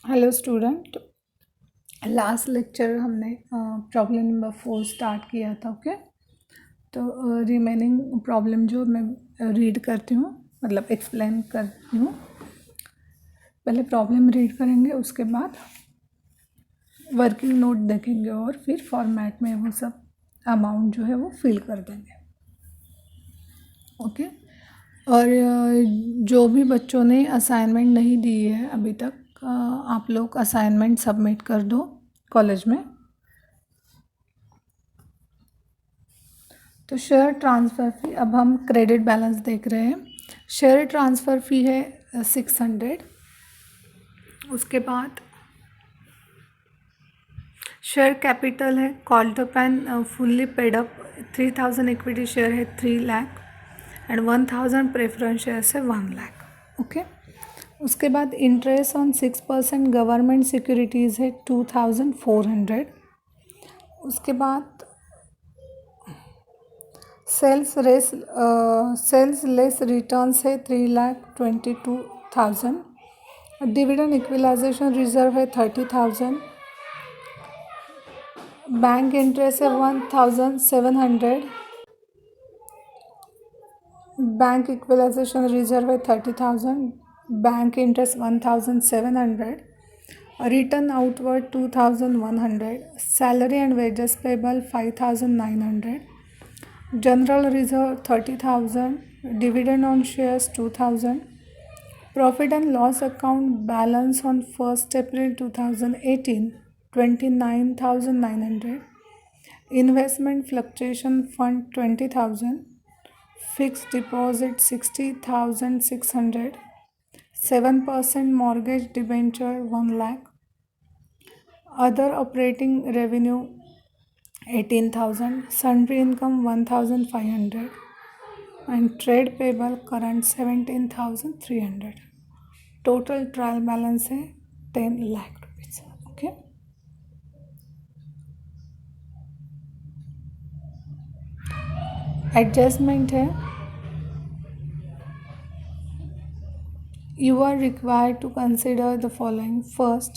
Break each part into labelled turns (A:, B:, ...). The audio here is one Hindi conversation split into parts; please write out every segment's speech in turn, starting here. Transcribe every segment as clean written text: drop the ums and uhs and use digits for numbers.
A: Hello student. लास्ट लेक्चर हमने प्रॉब्लम नंबर 4 स्टार्ट किया था। ओके, तो रिमेनिंग प्रॉब्लम जो मैं रीड करती हूँ, मतलब एक्सप्लेन करती हूँ। पहले प्रॉब्लम रीड करेंगे, उसके बाद वर्किंग नोट देखेंगे और फिर फॉर्मेट में वो सब अमाउंट जो है वो फिल कर देंगे। ओके, और जो भी बच्चों ने असाइनमेंट नहीं दी है अभी तक, आप लोग असाइनमेंट सबमिट कर दो कॉलेज में। तो शेयर ट्रांसफ़र फ़ी, अब हम क्रेडिट बैलेंस देख रहे हैं। शेयर ट्रांसफ़र फ़ी है 600। उसके बाद शेयर कैपिटल है कॉल्टोपैन fully paid up 3000 equity share है 3 लाख एंड 1000 प्रेफरेंस शेयर है 1 लाख। ओके, उसके बाद इंटरेस्ट ऑन 6% गवर्नमेंट सिक्योरिटीज़ है 2400। उसके बाद सेल्स लेस रिटर्न्स है 3,22,000। डिविडेंड इक्विलाइजेशन रिजर्व है 30,000। बैंक इंटरेस्ट है 1,700। बैंक इक्विलाइजेशन रिजर्व है 30,000। Bank interest 1,700। Return outward 2,100। Salary and wages payable 5,900। General reserve 30,000. Dividend on shares 2,000. Profit and loss account balance on 1st April 2018 29,900. Investment fluctuation fund 20,000. Fixed deposit 60,600. 7% mortgage debenture 1 lakh. Other operating revenue 18,000. Sundry income 1,500. And trade payable current 17,300. Total trial balance है 10 लाख रुपीज़। ओके, एडजस्टमेंट है। You are required to consider the following. First,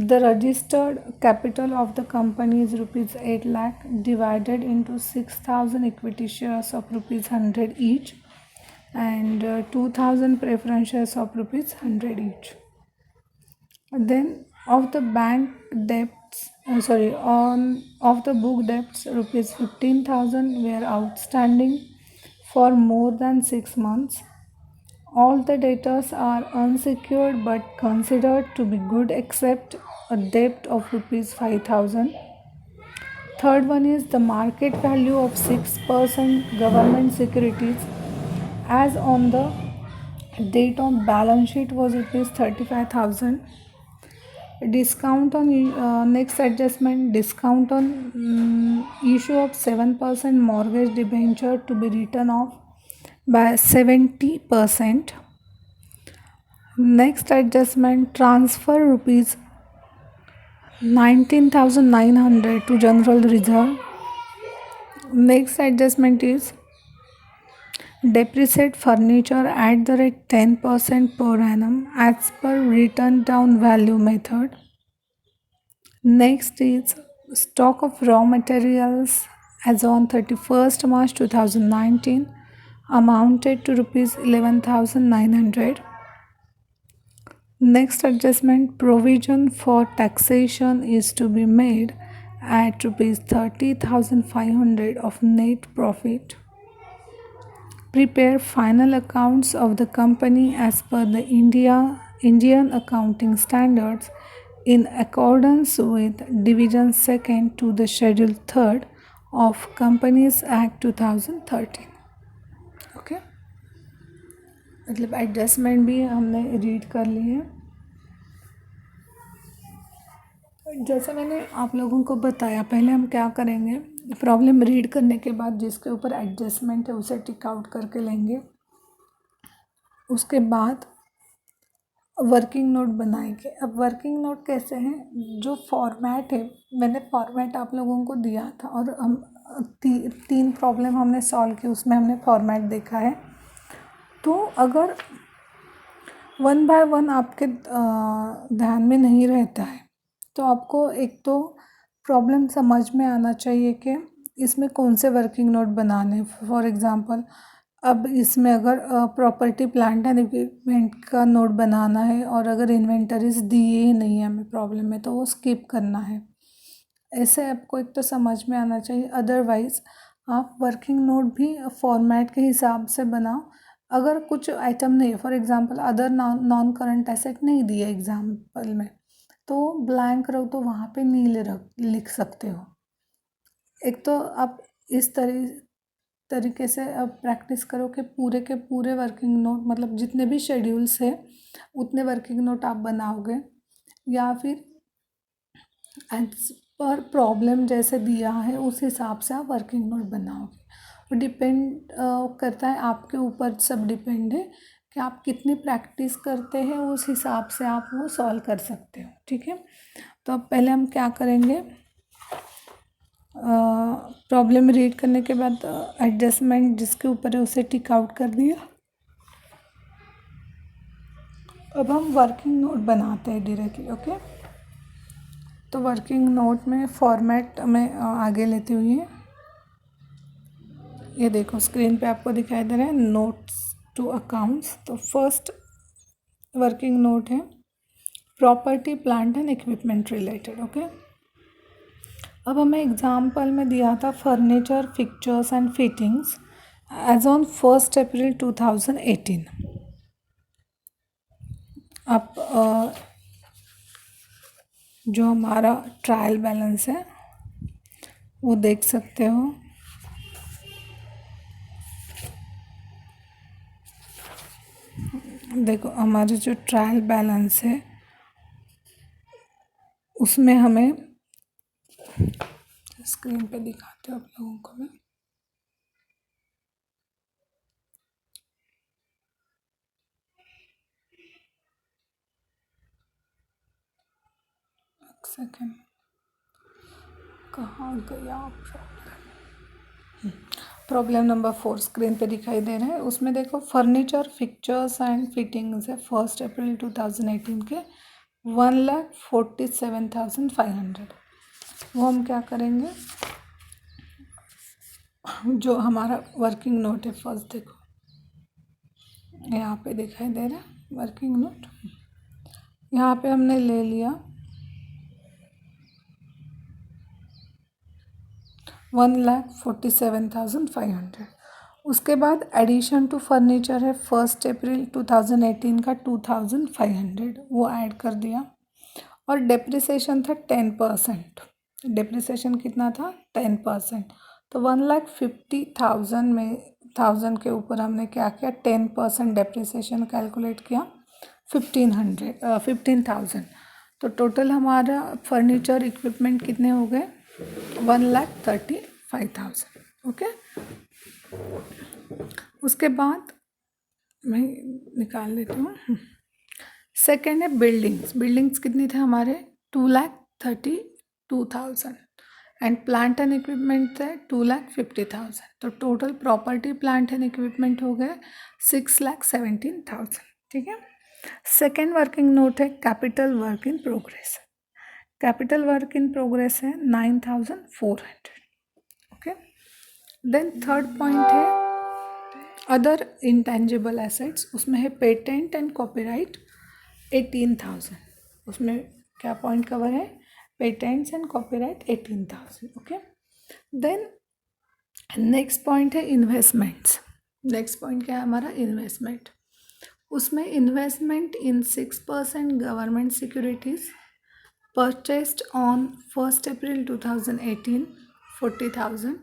A: the registered capital of the company is rupees 8 lakh divided into 6,000 equity shares of rupees 100 each and 2,000 preference shares of rupees 100 each. Then of the bank debts, of the book debts, rupees 15,000 were outstanding for more than 6 months. All the debtors are unsecured but considered to be good except a debt of rupees 5,000. Third one is the market value of 6% government securities as on the date of balance sheet was rupees 35,000. Discount on next adjustment, discount on issue of 7% mortgage debenture to be written off by 70%. Next adjustment, transfer rupees 19,900 to general reserve. Next adjustment is depreciate furniture at the rate 10% per annum as per written down value method. Next is stock of raw materials as on 31st March 2019 amounted to rupees 11,900. Next adjustment, provision for taxation is to be made at rupees 30,500 of net profit. Prepare final accounts of the company as per the Indian accounting standards in accordance with Division 2nd to the Schedule 3rd of Companies Act 2013. Okay, मतलब एडजस्टमेंट भी हमने रीड कर ली है। जैसे मैंने आप लोगों को बताया, पहले हम क्या करेंगे, प्रॉब्लम रीड करने के बाद जिसके ऊपर एडजस्टमेंट है उसे टिक आउट करके लेंगे। उसके बाद वर्किंग नोट बनाएंगे। अब वर्किंग नोट कैसे हैं, जो फॉर्मेट है, मैंने फॉर्मेट आप लोगों को दिया था और हम तीन प्रॉब्लम हमने सॉल्व की, उसमें हमने फॉर्मेट देखा है। तो अगर वन बाय वन आपके ध्यान में नहीं रहता है, तो आपको एक तो प्रॉब्लम समझ में आना चाहिए कि इसमें कौन से वर्किंग नोट बनाने। फॉर एग्जांपल अब इसमें अगर प्रॉपर्टी प्लांट एंड इक्विपमेंट का नोट बनाना है और अगर इन्वेंटरीज दिए ही नहीं है हमें प्रॉब्लम में, तो वो स्किप करना है। ऐसे आपको एक तो समझ में आना चाहिए। अदरवाइज़ आप वर्किंग नोट भी फॉर्मेट के हिसाब से बनाओ। अगर कुछ आइटम नहीं है, for example other non current asset नहीं दिया एग्जांपल में, तो ब्लैंक रहो, तो वहाँ पे नीले रख लिख सकते हो। एक तो आप इस तरीके से अब प्रैक्टिस करो कि पूरे के पूरे वर्किंग नोट, मतलब जितने भी शेड्यूल्स है उतने वर्किंग नोट आप बनाओगे, या फिर एज पर प्रॉब्लम जैसे दिया है उस हिसाब से आप वर्किंग नोट बनाओगे। वो डिपेंड करता है आपके ऊपर, सब डिपेंड है कि आप कितनी प्रैक्टिस करते हैं, उस हिसाब से आप वो सॉल्व कर सकते हो। ठीक है, तो अब पहले हम क्या करेंगे, प्रॉब्लम रीड करने के बाद एडजस्टमेंट जिसके ऊपर है उसे टिक आउट कर दिया। अब हम वर्किंग नोट बनाते हैं डायरेक्टली। ओके, तो वर्किंग नोट में फॉर्मेट में आगे लेते हुए ये देखो स्क्रीन पे आपको दिखाई दे रहा है नोट्स टू अकाउंट्स। तो फर्स्ट वर्किंग नोट है property plant and equipment related. Okay, अब हमें एग्जाम्पल में दिया था furniture fixtures and fittings as on 1 April 2018। आप जो हमारा ट्रायल बैलेंस है वो देख सकते हो। देखो हमारे जो ट्रायल बैलेंस है उसमें हमें स्क्रीन पे दिखाते हो आप लोगों को मैं। एक सेकेंड, कहाँ गया प्रॉब्लम नंबर 4 स्क्रीन पे दिखाई दे रहा है। उसमें देखो फर्नीचर फिक्चर्स एंड फिटिंग्स है 1 अप्रैल 2018 के 1,47,500। वो हम क्या करेंगे, जो हमारा वर्किंग नोट है फर्स्ट देखो यहाँ पे दिखाई दे रहा है वर्किंग नोट। यहाँ पे हमने ले लिया 1,47,500। उसके बाद एडिशन टू फर्नीचर है 1 अप्रैल 2018 का 2,500, वो ऐड कर दिया। और डेप्रिसिएशन था 10%। डेप्रिसिएशन कितना था 10%। तो 1,50,000 में 1000 के ऊपर हमने क्या किया 10% डेप्रिसिएशन कैलकुलेट किया 15,000। तो टोटल हमारा फर्नीचर इक्विपमेंट कितने हो गए 1,35,000। ओके, उसके बाद मैं निकाल लेती हूँ। सेकेंड है बिल्डिंग्स। बिल्डिंग्स कितनी थे हमारे 2,32,000 एंड प्लांट एंड इक्विपमेंट थे 2,50,000। तो total property plant and equipment हो गए 6,17,000। ठीक है, सेकेंड वर्किंग नोट है capital work in progress. Capital work in progress है 9,400। ओके, देन थर्ड पॉइंट है अदर इंटेंजिबल एसेट्स। उसमें है पेटेंट एंड कॉपीराइट 18,000। उसमें क्या पॉइंट कवर है patents and copyright 18,000। Okay, then next point है इन्वेस्टमेंट्स। नेक्स्ट पॉइंट क्या है हमारा इन्वेस्टमेंट। उसमें investment in 6% government securities purchased on 1 April 2018 40,000।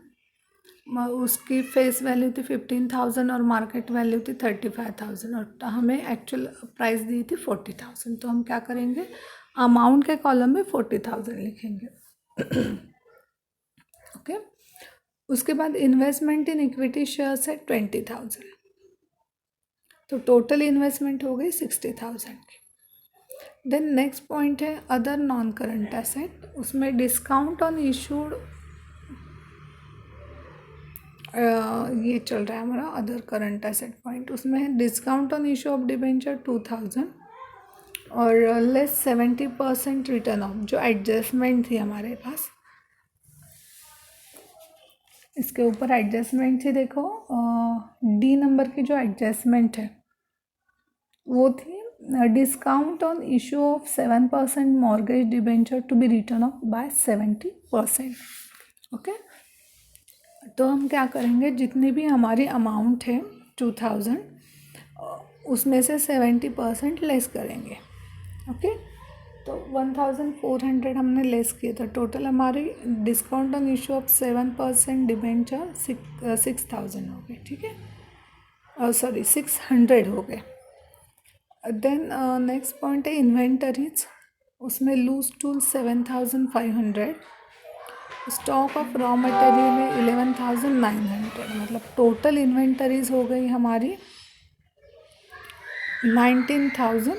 A: उसकी फेस वैल्यू थी 15,000 और मार्केट वैल्यू थी 35,000 और हमें एक्चुअल प्राइस दी थी 40,000। तो हम क्या करेंगे अमाउंट के कॉलम में 40,000 लिखेंगे। ओके, उसके बाद इन्वेस्टमेंट इन इक्विटी शेयर्स है 20,000। तो टोटल इन्वेस्टमेंट हो गई 60,000 की। देन नेक्स्ट पॉइंट है अदर नॉन करंट एसेट। उसमें डिस्काउंट ऑन इशूड ये चल रहा है हमारा अदर करंट एसेट पॉइंट, उसमें है discount on issue of debenture 2000 और लेस 70% रिटर्न ऑफ, जो एडजस्टमेंट थी हमारे पास, इसके ऊपर एडजस्टमेंट थी। देखो डी नंबर की जो एडजस्टमेंट है वो थी discount on issue of 7% mortgage debenture to be written off by 70%। Okay, तो हम क्या करेंगे, जितनी भी हमारी अमाउंट है 2000 उसमें से 70% लेस करेंगे। ओके, तो 1400 हमने लेस किया था, टोटल हमारी discount on issue of 7% debenture 6000 हो गए। ठीक है, सॉरी 600 हो गए। देन नेक्स्ट पॉइंट है इन्वेंटरीज, उसमें loose tool 7500, stock of raw material है 11900, मतलब टोटल इन्वेंटरीज हो गई हमारी 19400।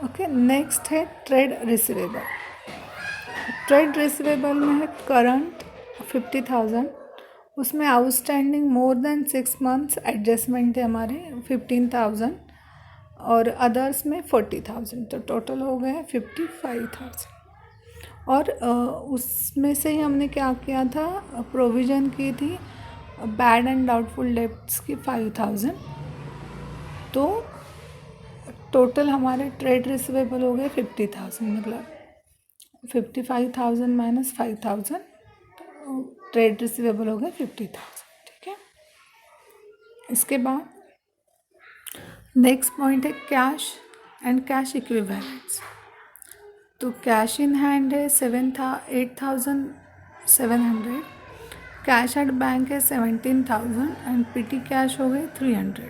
A: ओके, नेक्स्ट है ट्रेड रिसीवेबल। ट्रेड रिसीवेबल में है करंट 50000, उसमें outstanding more than 6 months adjustment है हमारे 15000 और अदर्स में 40000, तो टोटल हो गए 55000। और उसमें से ही हमने क्या किया था, प्रोविज़न की थी बैड एंड डाउटफुल डेब्ट्स की 5000, तो टोटल हमारे ट्रेड रिसीवेबल हो गए 50000, मतलब 55000 माइनस 5000, ट्रेड रिसीवेबल हो गए 50000। ठीक है, इसके बाद नेक्स्ट पॉइंट है कैश एंड कैश इक्विवेलेंट्स। तो कैश इन हैंड है 8700, कैश एट बैंक है 17000 एंड पीटी कैश हो गए 300,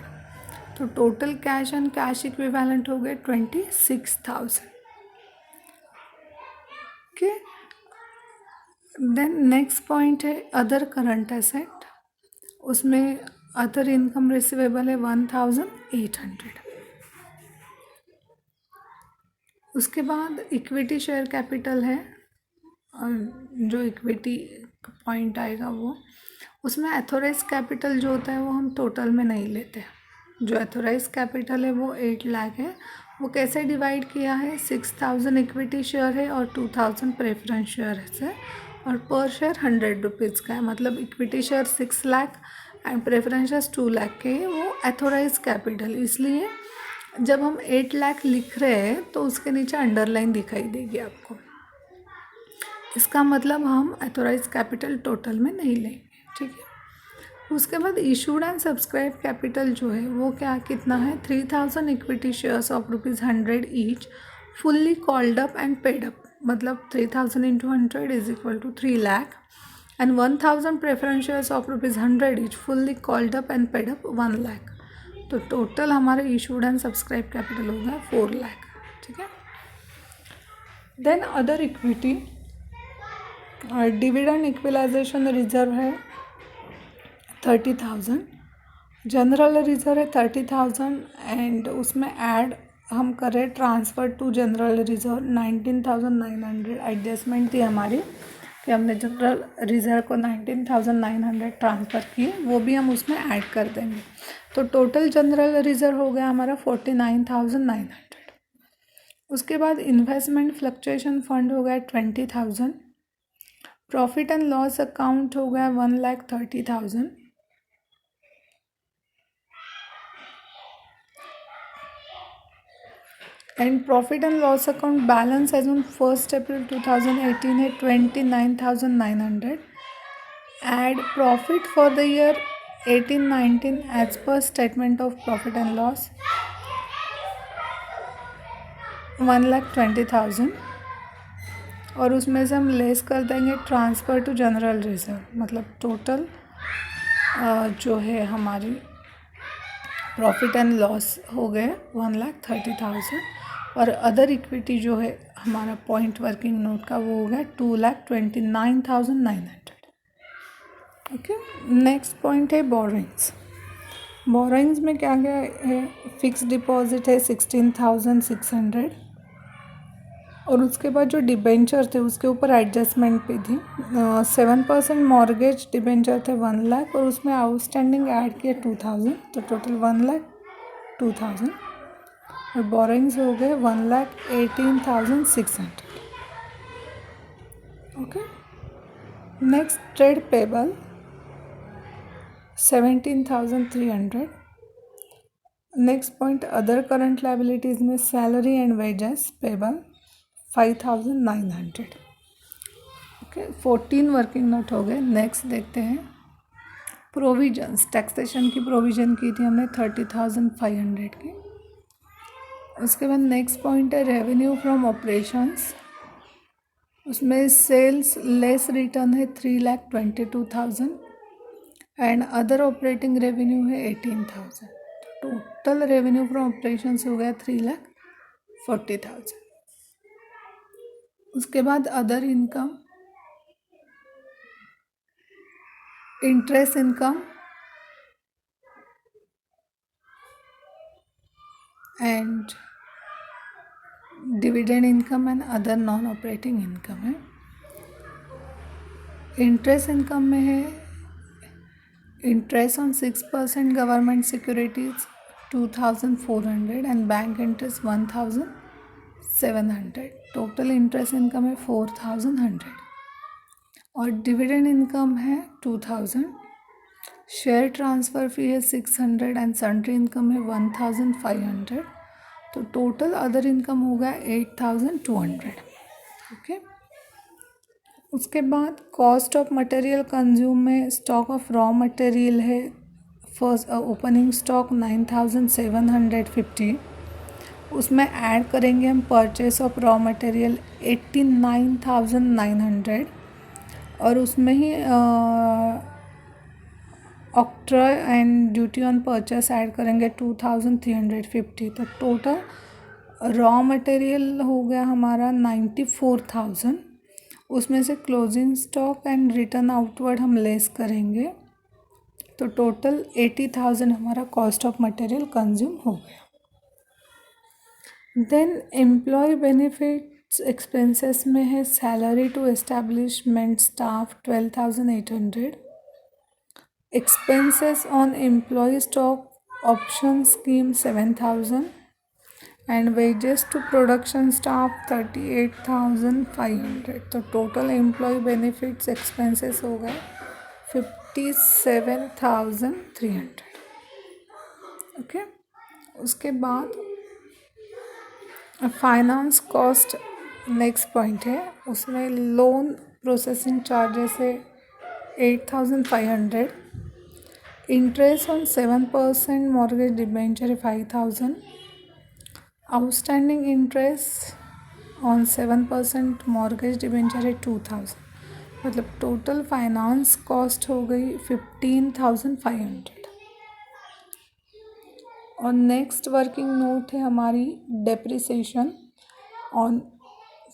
A: तो total cash and cash equivalent हो गए 26000। ओके, देन नेक्स्ट पॉइंट है अदर करंट एसेट, उसमें अदर इनकम रिसीवेबल है 1800। उसके बाद इक्विटी शेयर कैपिटल है, और जो इक्विटी पॉइंट आएगा वो, उसमें एथोराइज कैपिटल जो होता है वो हम टोटल में नहीं लेते। जो एथोराइज कैपिटल है वो 8 लाख है। वो कैसे डिवाइड किया है, 6000 इक्विटी शेयर है और 2000 प्रेफरेंस शेयर है, और पर शेयर 100 रुपीज़ का है, मतलब equity share 6 lakh and preference share 2 lakh के है। वो एथोराइज कैपिटल, इसलिए जब हम 8 लाख लिख रहे हैं तो उसके नीचे अंडरलाइन दिखाई देगी आपको, इसका मतलब हम एथोराइज कैपिटल टोटल में नहीं लेंगे। ठीक है, उसके बाद इशूड एंड सब्सक्राइब कैपिटल जो है वो क्या कितना है, 3000 equity shares of ₹100 each fully called up and paid up, मतलब 3000 into 100 is equal to 3 lakh and 1000 preference shares of ₹100 each fully called up and paid up 1 lakh, तो टोटल हमारे इशूड एंड सब्सक्राइब कैपिटल हो गया 4 लाख। ठीक है, then other equity, dividend equalisation reserve है 30,000, जनरल रिजर्व है 30,000 एंड उसमें ऐड हम करें transfer to general reserve 19,900, adjustment थी हमारी कि हमने जनरल रिजर्व को 19,900 ट्रांसफ़र किए, वो भी हम उसमें ऐड कर देंगे, तो टोटल जनरल रिजर्व हो गया हमारा 49,900। उसके बाद इन्वेस्टमेंट फ्लक्चुएशन फंड हो गया 20,000, प्रॉफिट एंड लॉस अकाउंट हो गया 1,30,000, and profit and loss account balance as on 1 April 2018 है 29,900, add profit for the year 18-19 as per statement of profit and loss 1,20,000, और उसमें से हम लेस कर देंगे ट्रांसफ़र टू जनरल रिजर्व, मतलब टोटल जो है हमारी प्रॉफिट एंड लॉस हो गए 1,30,000, और अदर इक्विटी जो है हमारा पॉइंट वर्किंग नोट का वो हो गया 2,29,900। ओके, नेक्स्ट पॉइंट है बोरोइंग्स। बोरोइंग्स में क्या क्या है, फिक्स डिपॉजिट है 16,600, और उसके बाद जो डिबेंचर थे उसके ऊपर एडजस्टमेंट भी थी। 7% मॉर्गेज डिबेंचर थे 1 लाख, और उसमें आउटस्टैंडिंग ऐड किया 2000, तो टोटल 1,02,000, और बोरिंग्स हो गए 1,18,600। Okay, next trade payable 17,300। Next point other current liabilities में salary and wages payable 5,900। Okay, 14 working note हो गए। नेक्स्ट देखते हैं प्रोविजंस। टैक्सेशन की प्रोविज़न की थी हमने 30,500 की। उसके बाद नेक्स्ट पॉइंट है रेवेन्यू फ्रॉम ऑपरेशंस। उसमें सेल्स लेस रिटर्न है 3,22,000 एंड अदर ऑपरेटिंग रेवेन्यू है 18,000। टोटल रेवेन्यू फ्रॉम ऑपरेशंस हो गया 3,40,000। उसके बाद other income, interest income and dividend income and other non operating income है। इंटरेस्ट इनकम में है interest on 6% government securities 2,400 and bank interest 1,700। Total interest income है 4,100 और डिविडेंड इनकम है 2,000। शेयर ट्रांसफ़र फी है 600 एंड सन्ड्री इनकम है 1,500। तो टोटल अदर इनकम होगा 8,200। ओके, उसके बाद कॉस्ट ऑफ मटेरियल कंज्यूम में स्टॉक ऑफ रॉ मटेरियल है। फर्स्ट ओपनिंग स्टॉक 9,750, उसमें ऐड करेंगे हम परचेस ऑफ रॉ मटेरियल 89,900 और उसमें ही octroi and duty on purchase add करेंगे 2,350। तो टोटल रॉ मटेरियल हो गया हमारा 94,000। उसमें से closing stock and return outward हम लेस करेंगे, तो टोटल 80,000 हमारा कॉस्ट ऑफ मटेरियल कंज्यूम हो गया। देन एम्प्लॉय बेनिफिट्स एक्सपेंसेस में है salary to establishment staff 12,800, expenses on employee stock option scheme 7,000 and wages to production staff 38,500। तो टोटल एम्प्लॉय बेनिफिट्स एक्सपेंसेस हो गए 57,300। ओके, उसके बाद फाइनेंस कॉस्ट नेक्स्ट पॉइंट है। उसमें लोन प्रोसेसिंग चार्जेस है 8,500, इंटरेस्ट ऑन 7% मॉर्गेज डिबेंचर है 5,000, outstanding interest on 7% mortgage debenture है 2,000। मतलब टोटल फाइनेंस कॉस्ट हो गई 15,500। और नेक्स्ट वर्किंग नोट है हमारी depreciation on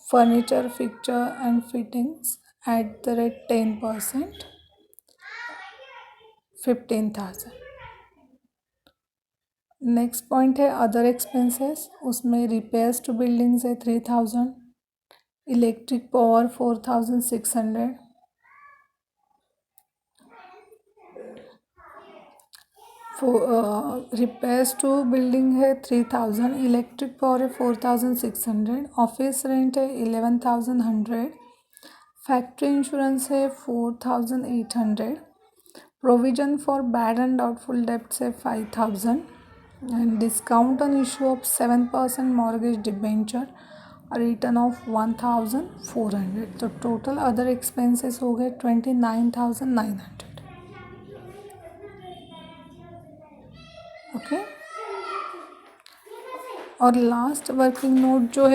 A: furniture fixture and fittings at the rate 10%, 15,000। Next point है अदर एक्सपेंसेस। उसमें रिपेयर्स टू बिल्डिंग्स है 3,000, electric power 4,600, repairs to building है 3,000, इलेक्ट्रिक पावर है 4,600, ऑफिस रेंट है 11,100, फैक्ट्री इंश्योरेंस है 4,800, provision for bad and doubtful debts है 5,000 and discount on issue of 7% mortgage debenture return of 1,400। तो टोटल अदर एक्सपेंसेस हो गए 29,900। ओके, और लास्ट वर्किंग नोट जो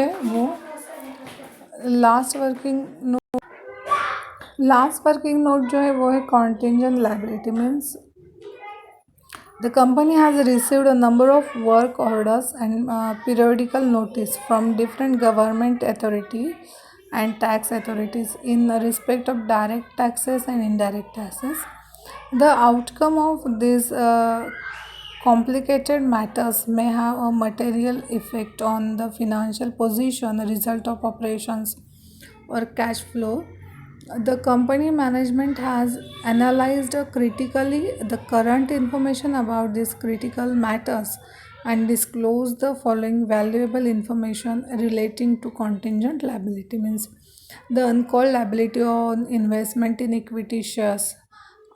A: है वो contingent liability means the company has received a number of work orders and periodical notice from different government authorities and tax authorities in respect of direct taxes and indirect taxes. The outcome of this complicated matters may have a material effect on the financial position, result of operations, or cash flow. The company management has analyzed critically the current information about these critical matters and disclosed the following valuable information relating to contingent liability. Means the uncalled liability on investment in equity shares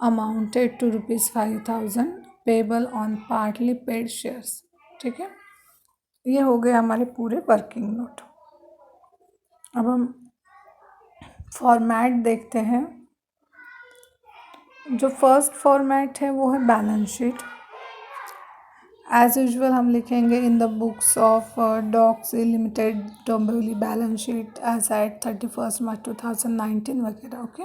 A: amounted to rupees 5,000 payable on partly paid shares. ठीक है, ये हो गए हमारे पूरे वर्किंग नोट. अब हम फॉर्मेट देखते हैं. जो फर्स्ट फॉर्मेट है वो है बैलेंस शीट. एज यूजुअल हम लिखेंगे in the books of Doxy limited Dombivli balance sheet as at 31 March 2019 वगैरह. ओके,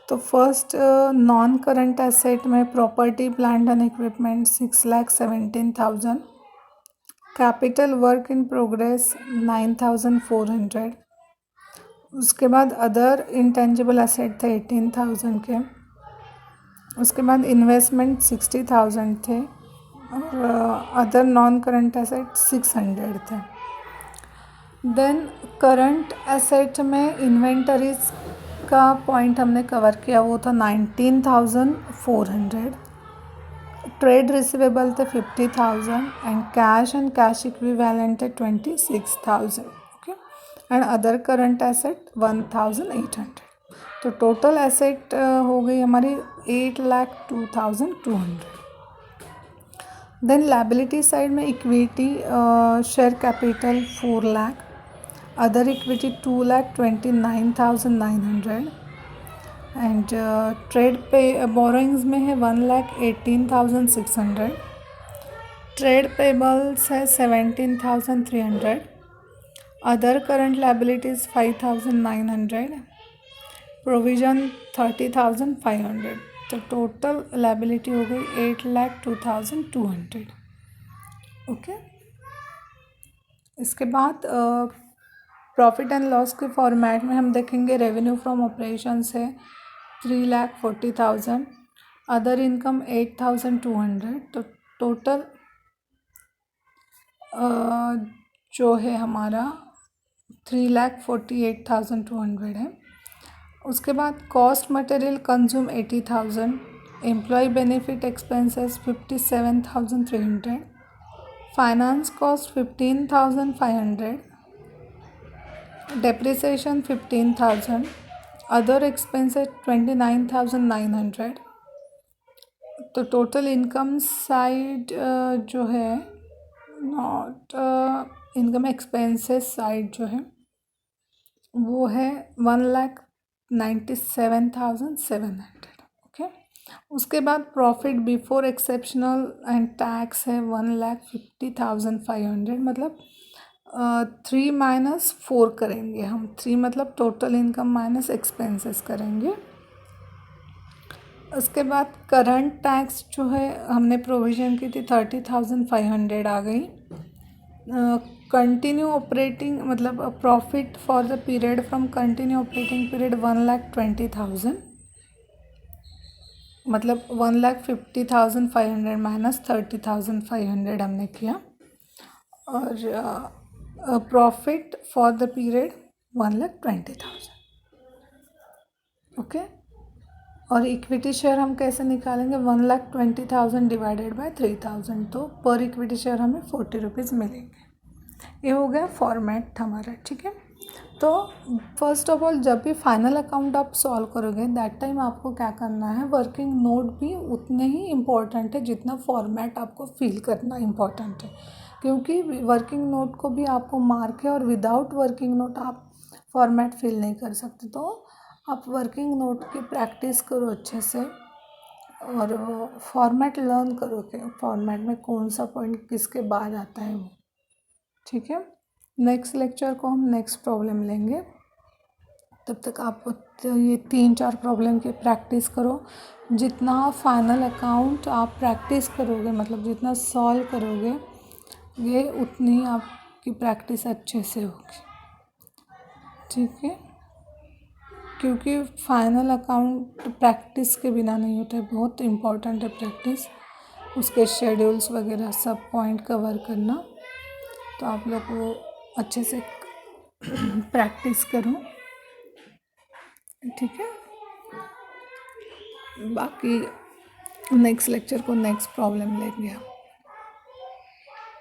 A: तो फर्स्ट नॉन करंट एसेट में property plant and equipment 6,17,000, capital work in progress 9,400. उसके बाद अदर इंटेंजिबल एसेट थे 18,000 के. उसके बाद इन्वेस्टमेंट 60,000 थे और अदर नॉन करंट एसेट 600 थे. देन करंट एसेट में इन्वेंटरीज का पॉइंट हमने कवर किया, वो था 19,400. ट्रेड रिसीवेबल थे 50,000 एंड कैश इक्विवेलेंट थे 26,000. Okay, and other current asset 1,800. तो टोटल एसेट हो गई हमारी 8,02,200. देन लायबिलिटी साइड में equity share capital 4 lakh, other equity 2,29,900 and trade पे बोरोइंग्स में है 1,18,600. ट्रेड पेबल्स है 17,300. Other current liabilities 5,900. प्रोविज़न 30,500. तो टोटल लायबिलिटी हो गई 8,02,200. ओके, इसके बाद प्रॉफिट एंड लॉस के फॉर्मेट में हम देखेंगे रेवेन्यू फ्रॉम ऑपरेशंस है 3,40,000, अदर इनकम 8,200. तो टोटल जो है हमारा 3,48,200 है. उसके बाद cost material consume 80,000, employ benefit expenses 57,300, finance cost 15,500, depreciation 15,000, other expenses 29,900. तो टोटल इनकम साइड जो है नॉट इनकम एक्सपेंसेस साइड जो है वो है 1,97,700. ओके, उसके बाद profit before exceptional and tax है 1,50,500. मतलब 3 माइनस 4 करेंगे हम. 3 मतलब टोटल इनकम माइनस एक्सपेंसेस करेंगे. उसके बाद करंट टैक्स जो है हमने प्रोविज़न की थी 30,500 आ गई. कंटिन्यू ऑपरेटिंग मतलब profit for the period from continue operating period 1,20,000. मतलब 1,50,500 माइनस 30,500 हमने किया. और profit for the period 1,20,000. Okay, और इक्विटी शेयर हम कैसे निकालेंगे 1,20,000 डिवाइडेड बाय 3,000. तो पर इक्विटी शेयर हमें 40 रुपीज़ मिलेंगे. ये हो गया फॉर्मेट हमारा. ठीक है, तो फर्स्ट ऑफ ऑल जब भी फाइनल अकाउंट आप सॉल्व करोगे दैट टाइम आपको क्या करना है, वर्किंग नोट भी उतने ही इम्पॉर्टेंट है जितना फॉर्मेट आपको फिल करना इम्पॉर्टेंट है. क्योंकि वर्किंग नोट को भी आपको मार्क है और विदाउट वर्किंग नोट आप फॉर्मेट फिल नहीं कर सकते. तो आप वर्किंग नोट की प्रैक्टिस करो अच्छे से और फॉर्मेट लर्न करो कि फॉर्मेट में कौन सा पॉइंट किसके बाद आता है वो. ठीक है, नेक्स्ट लेक्चर को हम नेक्स्ट प्रॉब्लम लेंगे. तब तक आप ये 3-4 प्रॉब्लम की प्रैक्टिस करो. जितना फाइनल अकाउंट आप प्रैक्टिस करोगे मतलब जितना सॉल्व करोगे ये उतनी आपकी प्रैक्टिस अच्छे से होगी. ठीक है. क्योंकि फाइनल अकाउंट प्रैक्टिस के बिना नहीं होता है, बहुत इम्पोर्टेंट है प्रैक्टिस, उसके शेड्यूल्स वगैरह सब पॉइंट कवर करना। तो आप लोग वो अच्छे से प्रैक्टिस करो, ठीक है। बाकी नेक्स्ट लेक्चर को नेक्स्ट प्रॉब्लम लेंगे हम।